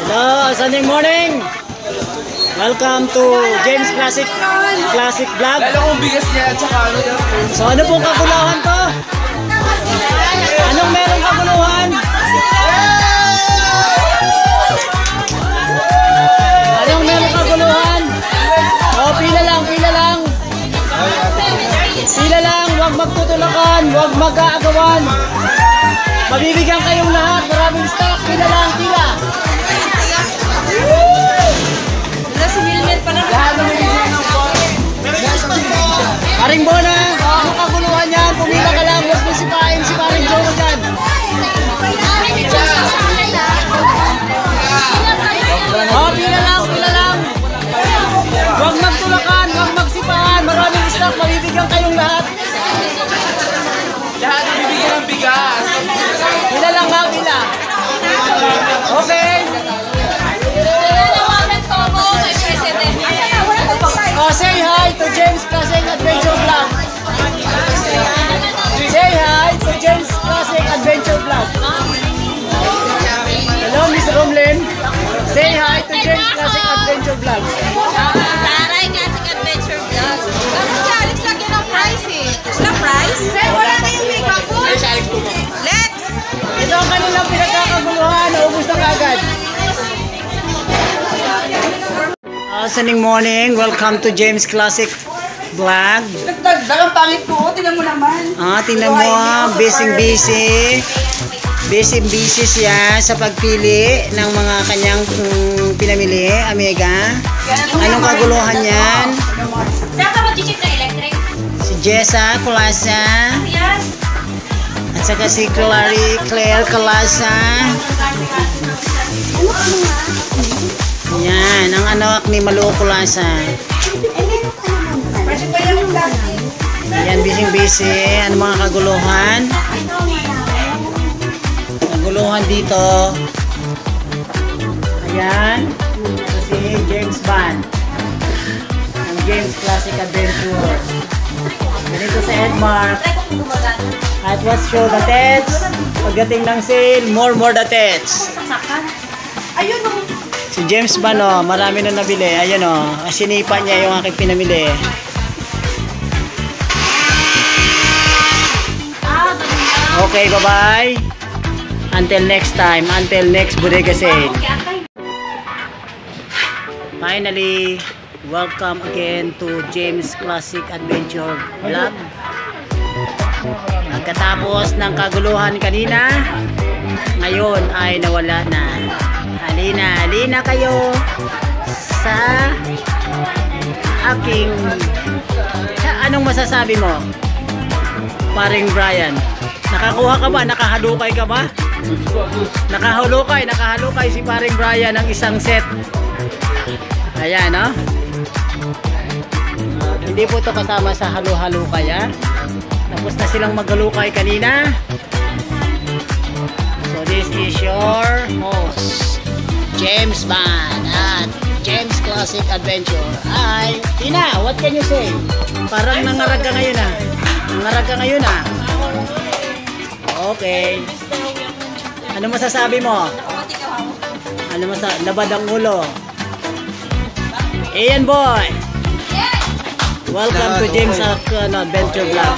Hello, Sunday morning. Welcome to James Classic Vlog. Lalo kong bigas niya at saka ano yan. So ano pong kaguluhan to? Anong merong kaguluhan? Anong merong kaguluhan? Oh, pila lang, pila lang. Pila lang, huwag magtutulakan, huwag mag-aagawan. Mabibigyan kayong lahat, maraming stock. Pila lang, pila. Paring Bona, ano kaguluhan yan? Pumila ka lang, huwag mo sipain si Paring Bona dyan. Oh, pila lang, pila lang. Huwag magtulakan, huwag magsipahan. Maraming stock, mabibigyan kayong lahat. Lahat bibigyan ng bigas. Pila lang ha, pila. Okay. Oh, say hi to James Classic Adventure Vlog. Say hi to James Classic Adventure Vlog. Hello, Miss Romlin. Say hi to James Classic Adventure Vlog. Taray Classic Adventure Vlog. Bakit si Alex lagi ng price eh? Sila price? Wala kayong makeup po. Let's! Ito ang kanilang pinagkakaguluhan. Naubos na kagad. Sunday morning. Welcome to James Classic Vlog. Dagang pangit ko. Tingnan mo naman. Tingnan mo. Busy-busy. Busy-busy siya sa pagpili ng mga kanyang pinamili. Amiga. Anong kaguluhan yan? Saan ka mag-check ng electric? Si Jessa Colasa. Yes. At saka si Claire Colasa. Yan, ang anak ni Malu Colasa. Yan, busy-busy. Ano mga kaguluhan? Kaguluhan dito. Ayan. Si James Bond. Ang James Classic Adventure. Ganito sa Edmark. At let's show the tets. Pagdating ng sale, more the tets. Ayun o. Si James Bond, oh, marami na nabili. Ayan, oh, sinipa niya yung aking pinamili. Okay, bye-bye. Until next time. Until next bodega sale. Finally, welcome again to James Classic Adventure Vlog. Pagkatapos ng kaguluhan kanina, ngayon ay nawala na. Halina kayo sa aking... Anong masasabi mo, Paring Brian? Nakakuha ka ba? Nakahalukay ka ba? Nakahalukay si Paring Brian ng isang set. Ayan, no? Hindi po ito kasama sa halu-halukay, ha? Tapos na silang maghalukay kanina. So this is your host, James Bond at James Classic Adventure. Hi, Tina, what can you say? Parang nangarag ka ngayon, ha? Nangarag ka ngayon, ha? Okay. Ano masasabi mo? Ano masasabi? Labad ang ulo. Ian boy. Welcome to James Adventure Vlog.